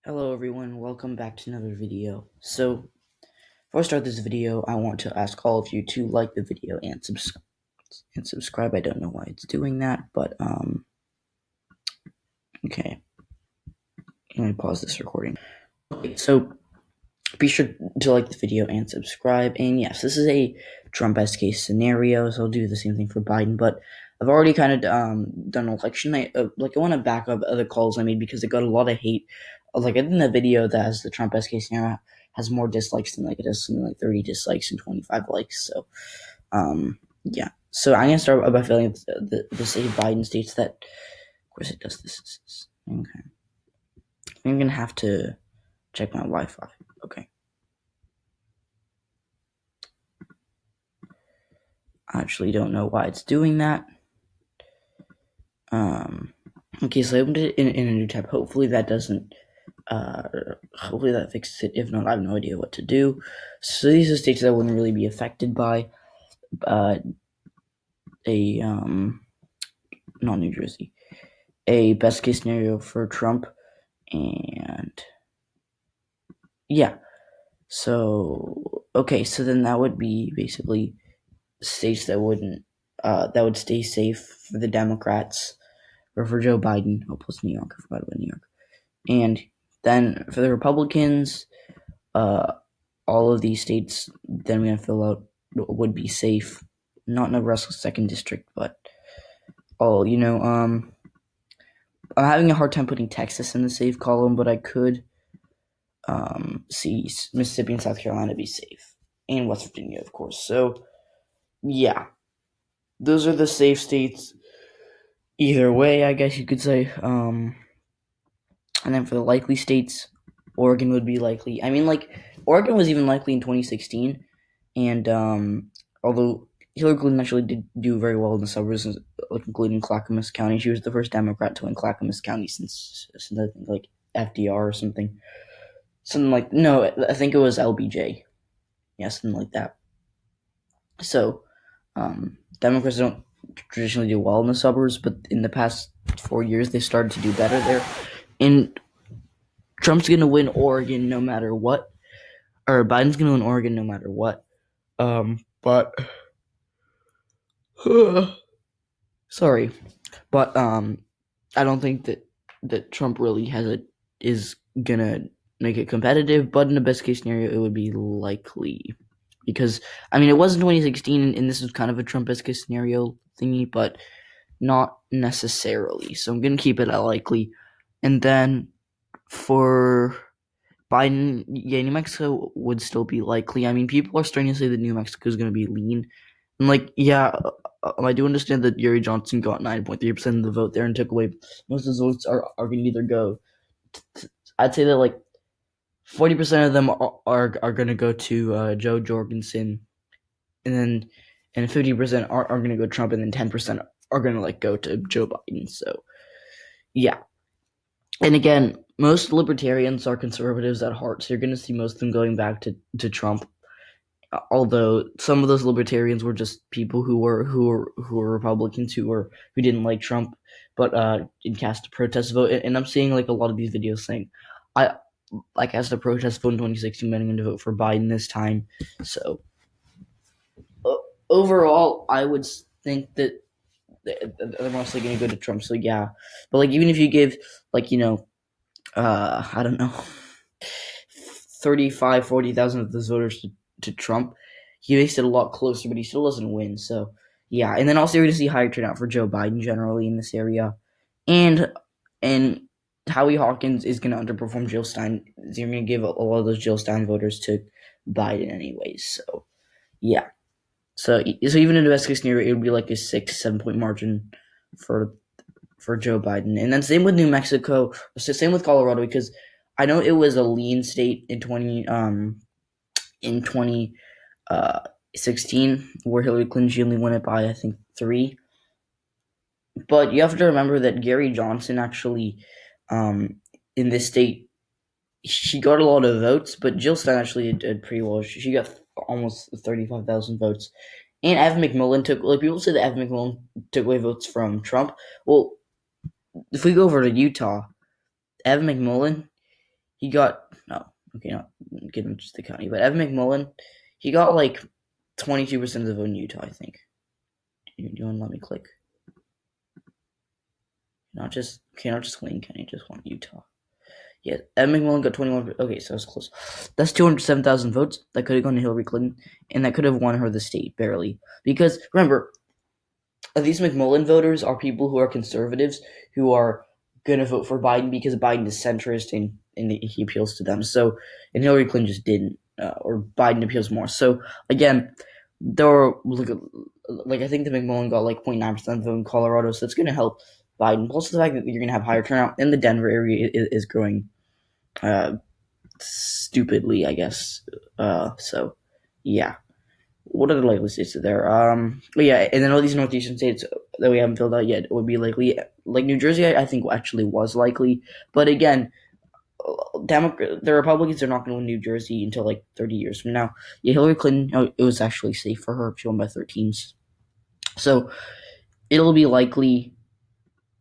Hello everyone, welcome back to another video. So, before I start this video, I want to ask all of you to like the video and subscribe. I don't know why it's doing that, but okay. Let me pause this recording. Okay, so be sure to like the video and subscribe. And yes, this is a Trump best case scenario, so I'll do the same thing for Biden, but I've already kind of done an election night. I want to back up other calls I made because it got a lot of hate. I think the video that has the Trump best case scenario has more dislikes than it has something like 30 dislikes and 25 likes. So, yeah. So I'm gonna start by filling the state of Biden states that. Of course, it does this. Okay. I'm gonna have to check my Wi-Fi. Okay. I actually don't know why it's doing that. Okay, so I opened it in a new tab. Hopefully that doesn't. Hopefully that fixes it. If not, I have no idea what to do. So these are states that wouldn't really be affected by not New Jersey, a best case scenario for Trump, and yeah. So okay, so then that would be basically states that wouldn't that would stay safe for the Democrats or for Joe Biden. Oh, plus New York. I forgot about New York. And then for the Republicans, all of these states then we're gonna fill out would be safe. Not Nebraska's second district, but I'm having a hard time putting Texas in the safe column, but I could see Mississippi and South Carolina be safe, and West Virginia, of course. So yeah, those are the safe states. Either way, I guess you could say. And then for the likely states, Oregon would be likely. I mean, Oregon was even likely in 2016, and although Hillary Clinton actually did do very well in the suburbs, including Clackamas County, she was the first Democrat to win Clackamas County since I think FDR or something. No, I think it was LBJ. Yeah, something like that. So, Democrats don't traditionally do well in the suburbs, but in the past 4 years, they started to do better there. And Trump's going to win Oregon no matter what. Or Biden's going to win Oregon no matter what. But sorry. But I don't think that Trump really is going to make it competitive, but in the best case scenario, it would be likely. Because, I mean, it was in 2016, and this was kind of a Trump best case scenario thingy, but not necessarily. So I'm going to keep it at likely. And then for Biden, yeah, New Mexico would still be likely. I mean, people are starting to say that New Mexico is going to be lean. And, I do understand that Gary Johnson got 9.3% of the vote there and took away most of those votes are going to either go. I'd say that, 40% of them are going to go to Joe Jorgensen, and 50% are going to go to Trump, and then 10% are going to go to Joe Biden. So, yeah. And again, most libertarians are conservatives at heart, so you're going to see most of them going back to Trump. Although some of those libertarians were just people who were Republicans who didn't like Trump, but cast a protest vote. And I'm seeing a lot of these videos saying, I cast a protest vote in 2016, I'm going to vote for Biden this time. So overall, I would think that they're mostly going to go to Trump. So yeah, but even if you give I don't know, 40,000 of those voters to Trump, he makes it a lot closer, but he still doesn't win. So yeah, and then also you're going to see higher turnout for Joe Biden generally in this area, and Howie Hawkins is going to underperform Jill Stein. So you're going to give a lot of those Jill Stein voters to Biden anyways. So yeah, so even in the best case scenario, it would be a 6-7 point margin for Joe Biden. And then same with New Mexico, same with Colorado, because I know it was a lean state in 2016 where Hillary Clinton only won it by I think 3. But you have to remember that Gary Johnson actually in this state, she got a lot of votes, but Jill Stein actually did pretty well. She got almost 35,000 votes. And Evan McMillan people say that Evan McMillan took away votes from Trump. Well, if we go over to Utah, Evan McMillan, he got no, okay, not given just the county, but Evan McMullen, he got like 22% of the vote in Utah, I think. Do you want to let me click? Not just Wayne County, just one Utah. Yeah, Evan McMullen got 21. Okay, so that's close. That's 207,000 votes that could have gone to Hillary Clinton, and that could have won her the state barely. Because remember, these McMullen voters are people who are conservatives who are going to vote for Biden because Biden is centrist and he appeals to them. So, and Hillary Clinton just didn't, or Biden appeals more. So again, there were like I think the McMullen got like 0.9% of the vote in Colorado, so it's going to help Biden. Plus the fact that you're going to have higher turnout, and the Denver area is growing stupidly, I guess. So yeah. What other likely states are there? But yeah, and then all these northeastern states that we haven't filled out yet would be likely. Like New Jersey, I think actually was likely, but again, the Republicans are not going to win New Jersey until like 30 years from now. Yeah, Hillary Clinton, it was actually safe for her. She won by 13s, so it'll be likely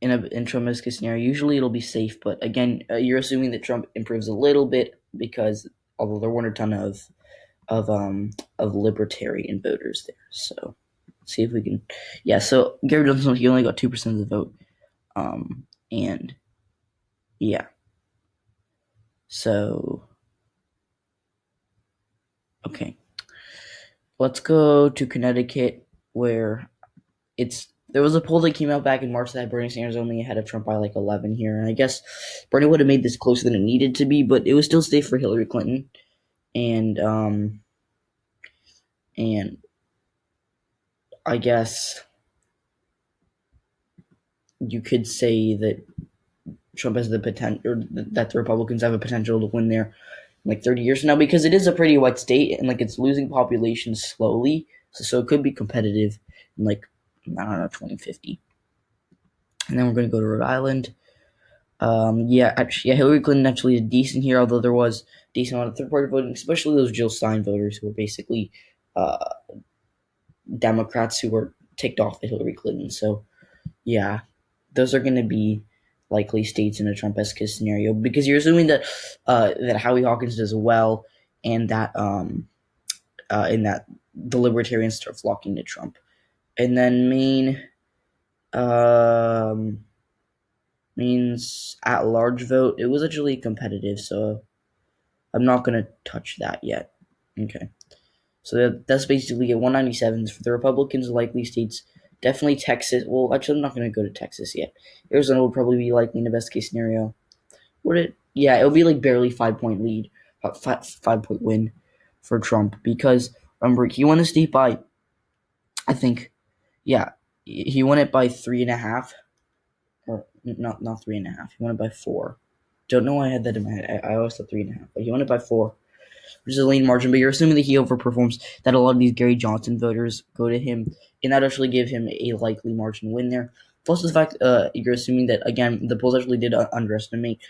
in Trump's case scenario. Usually, it'll be safe, but again, you're assuming that Trump improves a little bit because although there weren't a ton of libertarian voters there. So see if we can. Yeah. So Gary Johnson, he only got 2% of the vote. And yeah. So okay, let's go to Connecticut, where there was a poll that came out back in March that had Bernie Sanders only ahead of Trump by like 11 here, and I guess Bernie would have made this closer than it needed to be, but it was still safe for Hillary Clinton, and I guess you could say that Trump has the potential, or that the Republicans have a potential to win there in like 30 years from now, because it is a pretty white state and like it's losing population slowly, so it could be competitive in like I don't know 2050. And then we're going to go to Rhode Island. Hillary Clinton actually did decent here, although there was a decent amount of third-party voting, especially those Jill Stein voters who were basically Democrats who were ticked off at Hillary Clinton. So yeah, those are going to be likely states in a Trump-esque scenario, because you're assuming that that Howie Hawkins does well, and that the libertarians start flocking to Trump. And then Maine means at large vote. It was actually competitive, so I'm not going to touch that yet. Okay, so that's basically a 197s for the Republicans. Likely states. Definitely Texas. Well, actually, I'm not going to go to Texas yet. Arizona will probably be likely in the best case scenario. Would it? Yeah, it'll be like barely 5-point lead, 5-point win for Trump, because remember he won the state by, I think, yeah, he won it by 3.5, or not 3.5. He won it by 4. Don't know why I had that in my head. I always thought 3.5, but he won it by 4, which is a lean margin. But you're assuming that he overperforms, that a lot of these Gary Johnson voters go to him, and that actually give him a likely margin win there. Plus the fact you're assuming that, again, the polls actually did underestimate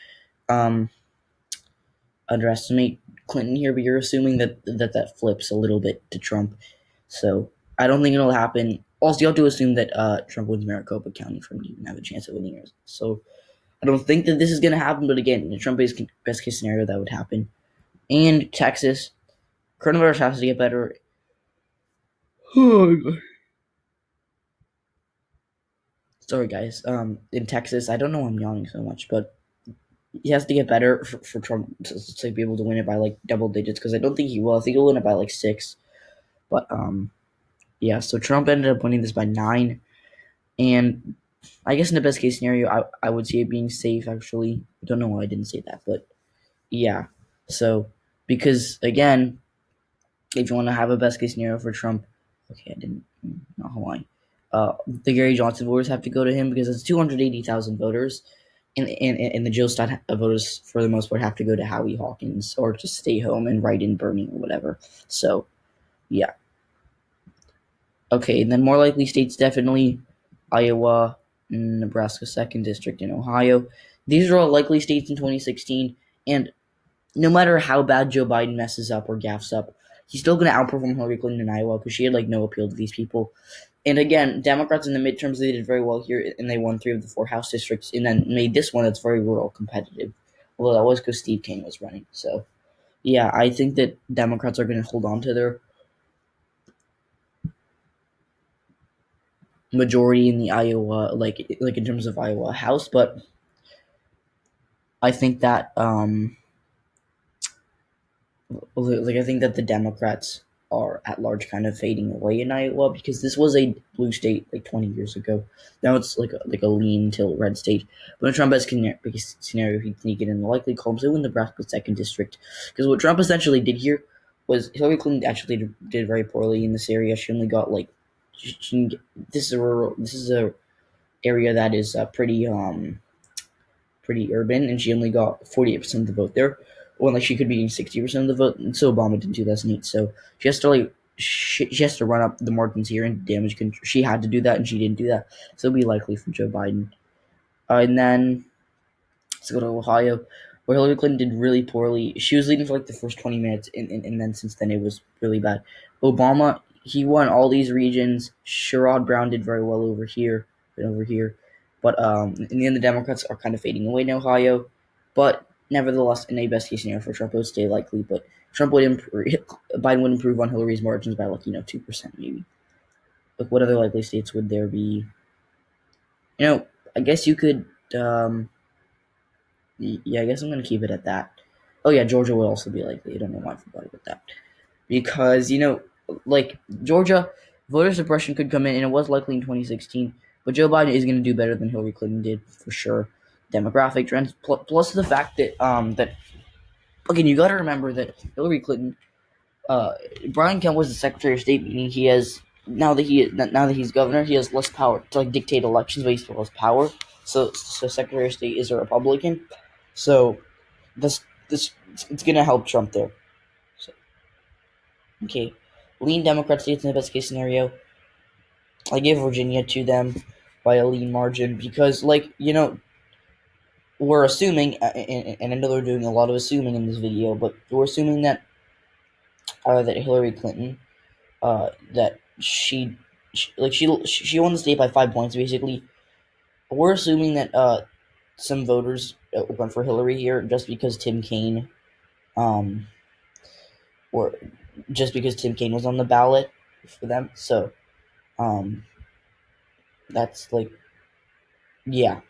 Clinton here, but you're assuming that flips a little bit to Trump. So I don't think it'll happen. Also, you have to assume that Trump wins Maricopa County for him to even have a chance of winning yours. So I don't think that this is going to happen, but again, in Trump's best case scenario, that would happen. And Texas, coronavirus has to get better. Sorry, guys. In Texas, I don't know why I'm yawning so much, but he has to get better for Trump to be able to win it by like double digits, because I don't think he will. I think he'll win it by like 6. But yeah, so Trump ended up winning this by 9. And I guess in the best case scenario, I would see it being safe, actually. I don't know why I didn't say that, but yeah. So, because again, if you want to have a best case scenario for Trump, okay, I didn't, not Hawaii. The Gary Johnson voters have to go to him, because it's 280,000 voters. And the Jill Stein voters, for the most part, have to go to Howie Hawkins or just stay home and write in Bernie or whatever. So, yeah. Okay, and then more likely states, definitely Iowa, Nebraska 2nd District, and Ohio. These are all likely states in 2016, and no matter how bad Joe Biden messes up or gaffes up, he's still going to outperform Hillary Clinton in Iowa, because she had like no appeal to these people. And again, Democrats in the midterms, they did very well here, and they won 3 of the 4 House districts, and then made this one that's very rural competitive. Well, that was because Steve King was running. So yeah, I think that Democrats are going to hold on to their majority in the Iowa, like in terms of Iowa House, but I think that I think that the Democrats are at large kind of fading away in Iowa because this was a blue state like 20 years ago. Now it's like a lean till red state. But in Trump's biggest scenario, he can get in the likely columns in Nebraska's second district. Because what Trump essentially did here was Hillary Clinton actually did very poorly in this area. She only got like this is a area that is pretty urban, and she only got 48% of the vote there. When like she could be getting 60% of the vote, and so Obama did in 2008. So she has to she has to run up the margins here and damage control. She had to do that, and she didn't do that. So it'll be likely for Joe Biden. And then let's go to Ohio, where Hillary Clinton did really poorly. She was leading for like the first 20 minutes, and then since then it was really bad. Obama, he won all these regions. Sherrod Brown did very well over here and over here. But in the end, the Democrats are kind of fading away in Ohio. But nevertheless, in a best case scenario for Trump, it would stay likely. But Trump would Biden would improve on Hillary's margins by 2% maybe. Like what other likely states would there be? I guess you could. Yeah, I guess I'm gonna keep it at that. Oh yeah, Georgia would also be likely. I don't know why I forgot about that. Because like Georgia, voter suppression could come in, and it was likely in 2016. But Joe Biden is going to do better than Hillary Clinton did for sure. Demographic trends, plus the fact that again, you got to remember that Hillary Clinton, Brian Kemp was the Secretary of State, meaning he has now that he's governor, he has less power to like dictate elections, but he still has power. So Secretary of State is a Republican, so this it's gonna help Trump there. So, okay, lean Democrat states in the best case scenario. I give Virginia to them by a lean margin because, we're assuming, and I know they're doing a lot of assuming in this video, but we're assuming that that Hillary Clinton, that she won the state by 5 points basically. We're assuming that some voters went for Hillary here just because Tim Kaine, or just because Tim Kaine was on the ballot for them. So, that's yeah.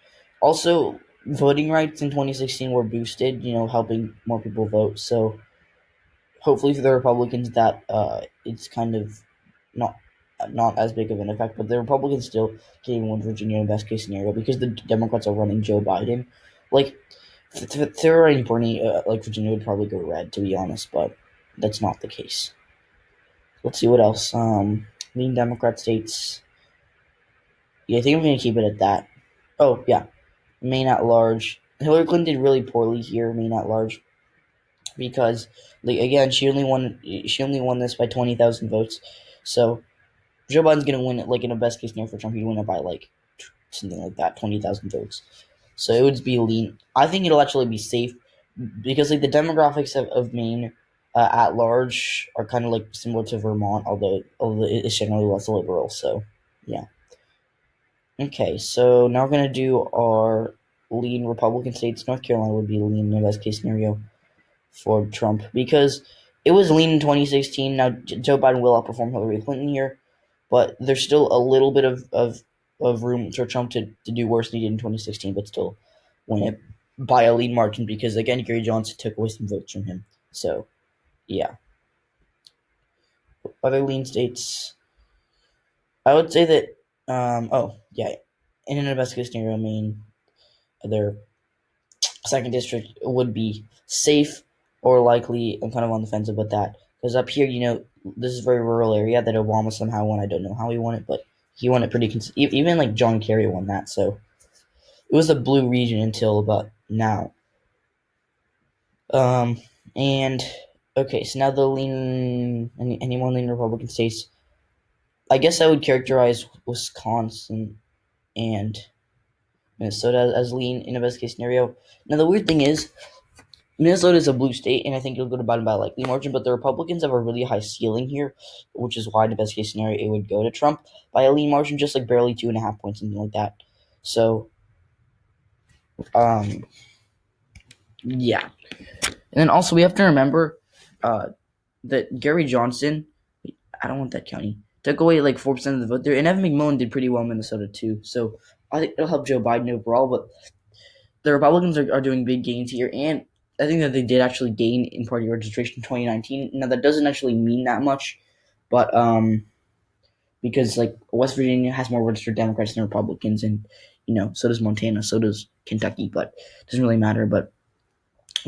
Also, voting rights in 2016 were boosted, helping more people vote. So, hopefully for the Republicans that it's kind of not not as big of an effect, but the Republicans still can win Virginia in best case scenario because the Democrats are running Joe Biden. Like, if there were any Bernie, Virginia would probably go red, to be honest, but that's not the case. Let's see what else. Lean Democrat states. Yeah, I think I'm going to keep it at that. Oh, yeah. Maine at large. Hillary Clinton did really poorly here, Maine at large, because again, she only won this by 20,000 votes. So Joe Biden's gonna win it in a best case scenario for Trump. He'd win it by something like that, 20,000 votes. So it would be lean. I think it'll actually be safe because the demographics of Maine at large are kind of similar to Vermont, although it's generally less liberal. So yeah. Okay, so now we're going to do our lean Republican states. North Carolina would be lean in the best case scenario for Trump because it was lean in 2016. Now, Joe Biden will outperform Hillary Clinton here, but there's still a little bit of room for Trump to do worse than he did in 2016, but still win it by a lean margin because, again, Gary Johnson took away some votes from him. So, yeah. Other lean states, I would say that, in a best case scenario, I mean, their second district would be safe or likely. I'm kind of on the fence about that because up here, this is a very rural area that Obama somehow won. I don't know how he won it, but he won it pretty even John Kerry won that. So it was a blue region until about now. And okay, so now the lean any more lean Republican states. I guess I would characterize Wisconsin and Minnesota as lean in a best case scenario. Now the weird thing is, Minnesota is a blue state, and I think it'll go to Biden by a likely margin, but the Republicans have a really high ceiling here, which is why in the best case scenario it would go to Trump by a lean margin, just barely 2.5 points, something like that. So, Yeah. And then also we have to remember that Gary Johnson, I don't want that county, took away like 4% of the vote there. And Evan McMillan did pretty well in Minnesota too. So I think it'll help Joe Biden overall. But the Republicans are doing big gains here. And I think that they did actually gain in party registration in 2019. Now, that doesn't actually mean that much. But because like West Virginia has more registered Democrats than Republicans. And, so does Montana, so does Kentucky. But it doesn't really matter. But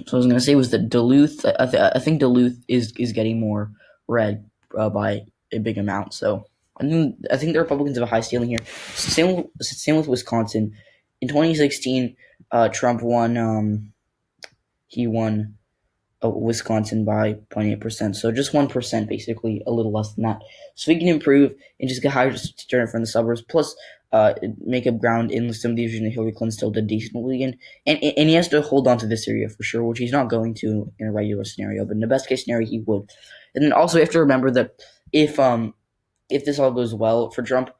so I was going to say was that Duluth. I think Duluth is getting more red by a big amount. So I think the Republicans have a high ceiling here. Same with Wisconsin. In 2016, Trump won. He won Wisconsin by 0.8%. So just 1%, basically a little less than that. So we can improve and just get higher turnout from the suburbs. Plus, make up ground in some of the regions that Hillary Clinton still did decently in. And he has to hold on to this area for sure, which he's not going to in a regular scenario. But in the best case scenario, he would. And then also we have to remember that if this all goes well for Trump,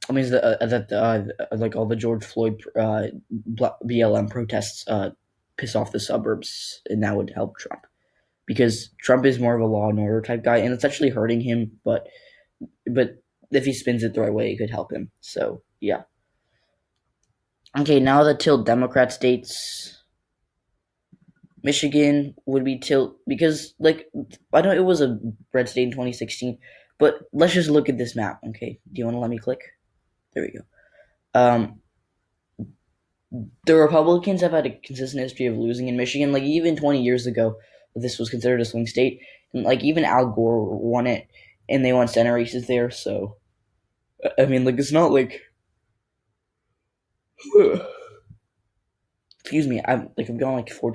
I mean that like all the George Floyd BLM protests piss off the suburbs, and that would help Trump because Trump is more of a law and order type guy, and it's actually hurting him. But if he spins it the right way, it could help him. So yeah. Okay, now the tilt Democrat states. Michigan would be tilt because like I know it was a red state in 2016, but let's just look at this map. Okay, do you want to let me click? There we go. Um, the Republicans have had a consistent history of losing in Michigan. Like even 20 years ago, this was considered a swing state, and like even Al Gore won it, and they won Senate races there. So, I mean, like it's not like, excuse me, I've gone like 4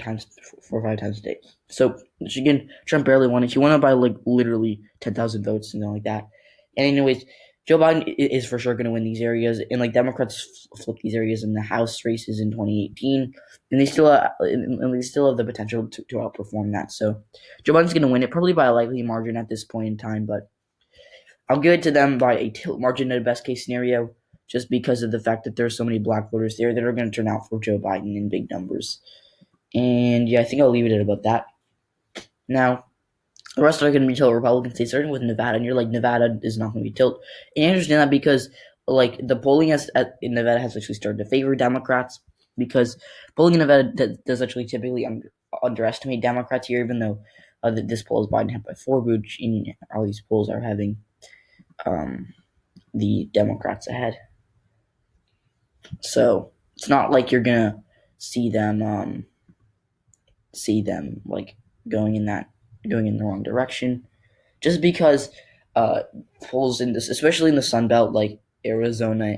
or 5 times a day. So Michigan, Trump barely won it. He won it by like literally 10,000 votes, something like that. And anyways, Joe Biden is for sure going to win these areas, and like Democrats flipped these areas in the House races in 2018, and they still have the potential to outperform that. So Joe Biden's going to win it probably by a likely margin at this point in time, but I'll give it to them by a tilt margin in a best case scenario, just because of the fact that there's so many black voters there that are going to turn out for Joe Biden in big numbers. And yeah, I think I'll leave it at about that. Now, the rest are going to be tilt Republican states, starting with Nevada, and you're like, Nevada is not going to be tilt. And I understand that because, like, the polling in Nevada has actually started to favor Democrats, because polling in Nevada does actually typically underestimate Democrats here, even though this poll is Biden by 4, which in all these polls are having the Democrats ahead. So it's not like you're going to see them like going in the wrong direction, just because polls in this, especially in the Sun Belt, like Arizona,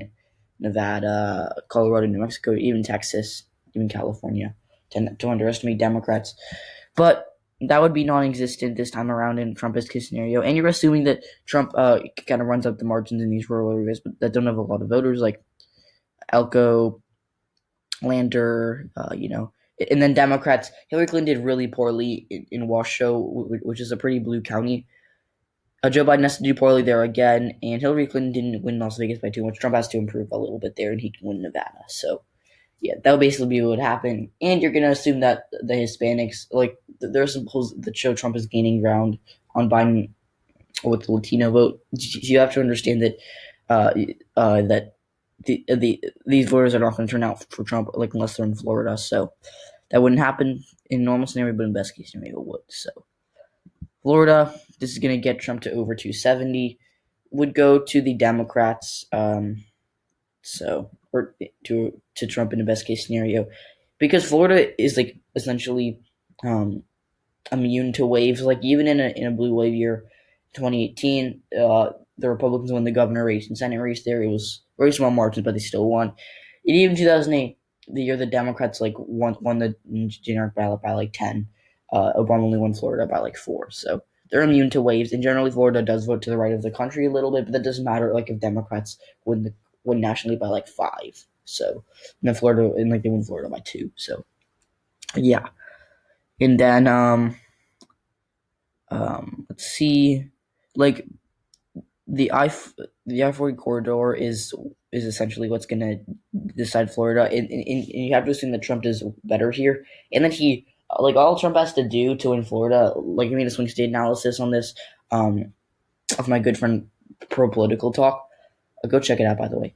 Nevada, Colorado, New Mexico, even Texas, even California, tend to underestimate Democrats. But that would be non-existent this time around in Trump's case scenario. And you're assuming that Trump kind of runs up the margins in these rural areas, but that don't have a lot of voters, like Elko, Lander, and then Democrats. Hillary Clinton did really poorly in Washoe, which is a pretty blue county. Joe Biden has to do poorly there again, and Hillary Clinton didn't win Las Vegas by too much. Trump has to improve a little bit there, and he can win Nevada. So, yeah, that would basically be what would happen. And you're going to assume that the Hispanics, like, there are some polls that show Trump is gaining ground on Biden with the Latino vote. You have to understand that that these voters are not going to turn out for Trump, like, unless they're in Florida. So that wouldn't happen in normal scenario, but in best case scenario, it would. So Florida, this is going to get Trump to over 270. Would go to the Democrats. Or to Trump in the best case scenario, because Florida is like essentially immune to waves. Like even in a blue wave year, 2018, the Republicans won the governor race and Senate race there. It was very small margins, but they still won. And even 2008, the year the Democrats like won the generic ballot by like 10, Obama only won Florida by like 4. So they're immune to waves, and generally Florida does vote to the right of the country a little bit, but that doesn't matter. Like if Democrats win nationally by like 5, so and then Florida and like they win Florida by 2. So yeah, and then let's see, like the I-40 corridor is is essentially what's going to decide Florida, and you have to assume that Trump does better here, and that he like all Trump has to do to win Florida. Like I made a swing state analysis on this of my good friend Pro Political Talk. Go check it out, by the way.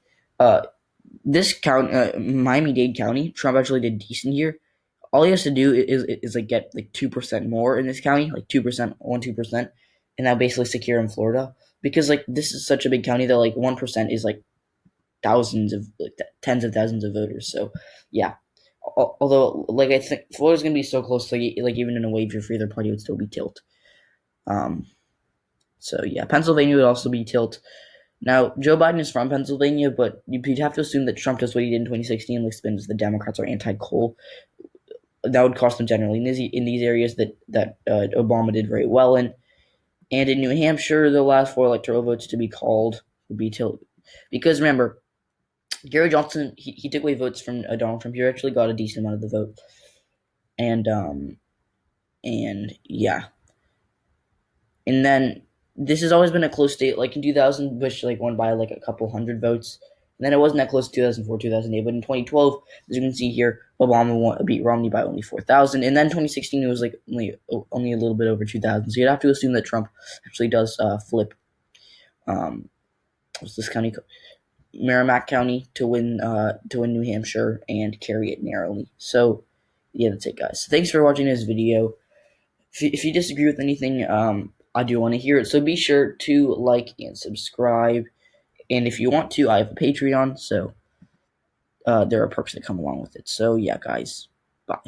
This county, Miami-Dade County, Trump actually did decent here. All he has to do is like get like 2% more in this county, like 2%, 2%, and that'll basically secure in Florida. Because like this is such a big county that like 1% is like thousands of like tens of thousands of voters. So yeah. Although like I think Florida's gonna be so close, like even in a wager for either party would still be tilt. So yeah, Pennsylvania would also be tilt. Now, Joe Biden is from Pennsylvania, but you'd have to assume that Trump does what he did in 2016, like spins the Democrats are anti-coal. That would cost them generally in these areas that Obama did very well in. And in New Hampshire, the last 4 electoral votes to be called would be tilt. Because remember, Gary Johnson, he took away votes from Donald Trump. He actually got a decent amount of the vote. And yeah. And then this has always been a close state. Like in 2000, Bush like won by like a couple hundred votes. And then it wasn't that close in 2004, 2008. But in 2012, as you can see here, Obama beat Romney by only 4,000. And then 2016, it was like only a little bit over 2,000. So you'd have to assume that Trump actually does flip. What's this county? Merrimack County to win New Hampshire and carry it narrowly. So yeah, that's it, guys. Thanks for watching this video. If you disagree with anything, I do want to hear it. So be sure to like and subscribe. And if you want to, I have a Patreon, so there are perks that come along with it. So yeah, guys, bye.